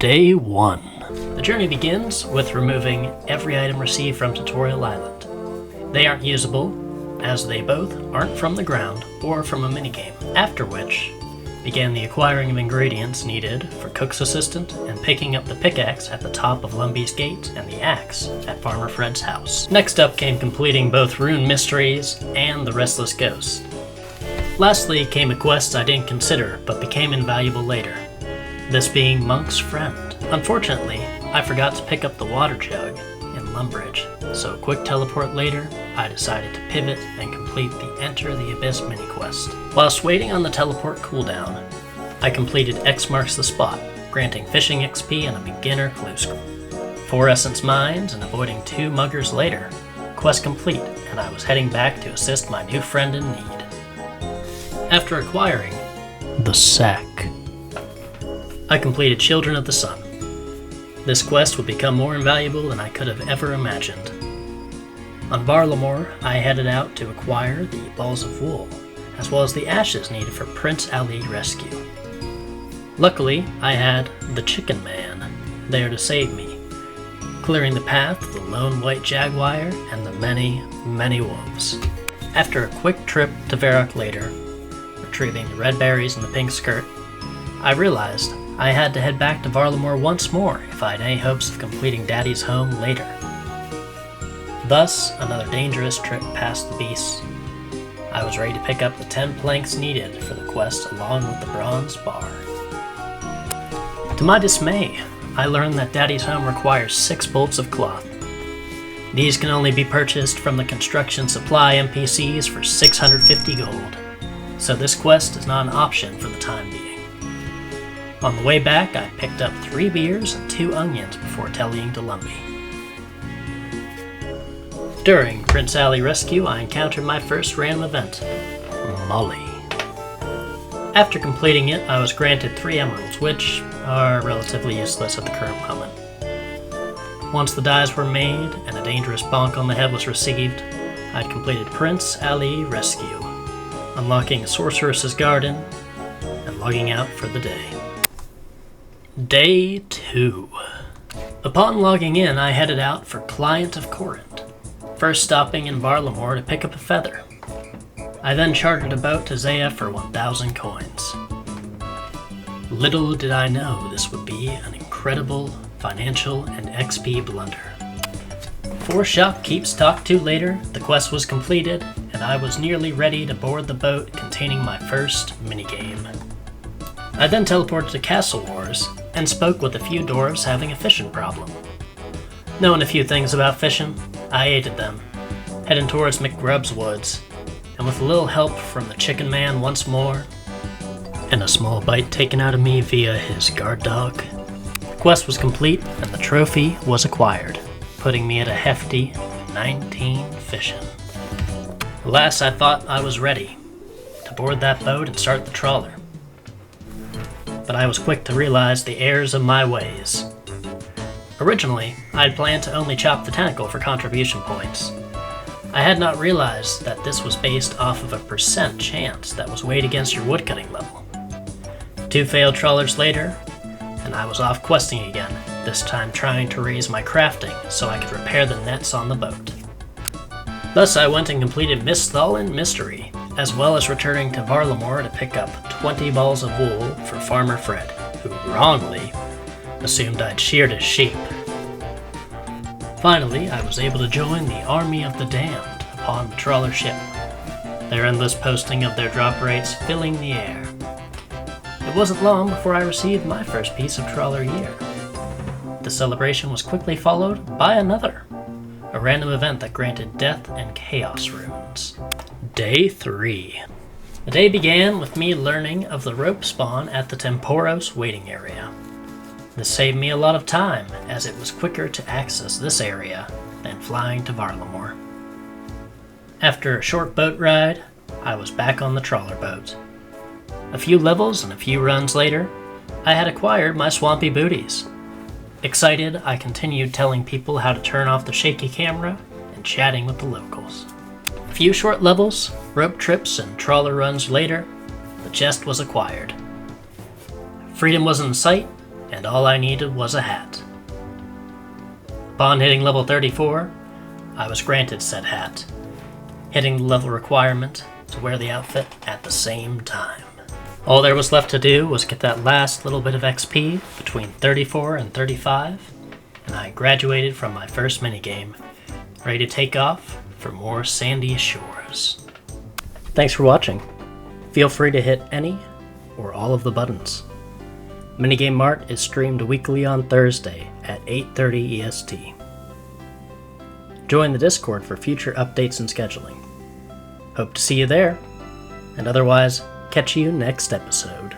Day 1. The journey begins with removing every item received from Tutorial Island. They aren't usable, as they both aren't from the ground or from a minigame, after which began the acquiring of ingredients needed for Cook's Assistant and picking up the pickaxe at the top of Lumbie's Gate and the axe at Farmer Fred's house. Next up came completing both Rune Mysteries and the Restless Ghost. Lastly came a quest I didn't consider but became invaluable later, this being Monk's Friend. Unfortunately, I forgot to pick up the water jug in Lumbridge, so a quick teleport later, I decided to pivot and complete the Enter the Abyss mini-quest. Whilst waiting on the teleport cooldown, I completed X marks the spot, granting fishing XP and a beginner clue scroll. 4 essence mines and avoiding 2 muggers later, quest complete, and I was heading back to assist my new friend in need. After acquiring the sack, I completed Children of the Sun. This quest would become more invaluable than I could have ever imagined. On Varlamore, I headed out to acquire the balls of wool, as well as the ashes needed for Prince Ali rescue. Luckily, I had the Chicken Man there to save me, clearing the path of the lone white jaguar and the many, many wolves. After a quick trip to Varrock later, retrieving the red berries and the pink skirt, I realized I had to head back to Varlamore once more if I had any hopes of completing Daddy's home later. Thus, another dangerous trip past the beasts. I was ready to pick up the 10 planks needed for the quest along with the bronze bar. To my dismay, I learned that Daddy's home requires 6 bolts of cloth. These can only be purchased from the construction supply NPCs for 650 gold, so this quest is not an option for the time being. On the way back, I picked up 3 beers and 2 onions before tallying to Lumbie. During Prince Ali rescue, I encountered my first random event, Molly. After completing it, I was granted 3 emeralds, which are relatively useless at the current moment. Once the dyes were made and a dangerous bonk on the head was received, I'd completed Prince Ali rescue, unlocking a sorceress's garden, and logging out for the day. Day 2. Upon logging in, I headed out for Client of Corinth, first stopping in Varlamore to pick up a feather. I then chartered a boat to Zaya for 1,000 coins. Little did I know this would be an incredible financial and XP blunder. 4 shopkeepers talked to later, the quest was completed, and I was nearly ready to board the boat containing my first minigame. I then teleported to Castle Wars and spoke with a few dwarves having a fishing problem. Knowing a few things about fishing, I aided them, heading towards McGrubb's woods, and with a little help from the Chicken Man once more, and a small bite taken out of me via his guard dog, the quest was complete and the trophy was acquired, putting me at a hefty 19 fishing. Alas, I thought I was ready to board that boat and start the trawler. But I was quick to realize the errors of my ways. Originally, I had planned to only chop the tentacle for contribution points. I had not realized that this was based off of a % chance that was weighed against your woodcutting level. 2 failed trawlers later, and I was off questing again, this time trying to raise my crafting so I could repair the nets on the boat. Thus I went and completed Misthal Mystery, as well as returning to Varlamore to pick up 20 balls of wool for Farmer Fred, who wrongly assumed I'd sheared his sheep. Finally, I was able to join the Army of the Damned upon the trawler ship, their endless posting of their drop rates filling the air. It wasn't long before I received my first piece of trawler gear. The celebration was quickly followed by another, a random event that granted Death and Chaos runes. Day 3. The day began with me learning of the rope spawn at the Temporos waiting area. This saved me a lot of time, as it was quicker to access this area than flying to Varlamore. After a short boat ride, I was back on the trawler boat. A few levels and a few runs later, I had acquired my swampy booties. Excited, I continued telling people how to turn off the shaky camera and chatting with the locals. A few short levels, rope trips, and trawler runs later, the chest was acquired. Freedom was in sight, and all I needed was a hat. Upon hitting level 34, I was granted said hat, hitting the level requirement to wear the outfit at the same time. All there was left to do was get that last little bit of XP between 34 and 35, and I graduated from my first minigame, ready to take off for more sandy shores. Thanks for watching. Feel free to hit any or all of the buttons. Minigame Mart is streamed weekly on Thursday at 8:30 EST. Join the Discord for future updates and scheduling. Hope to see you there, and otherwise, catch you next episode.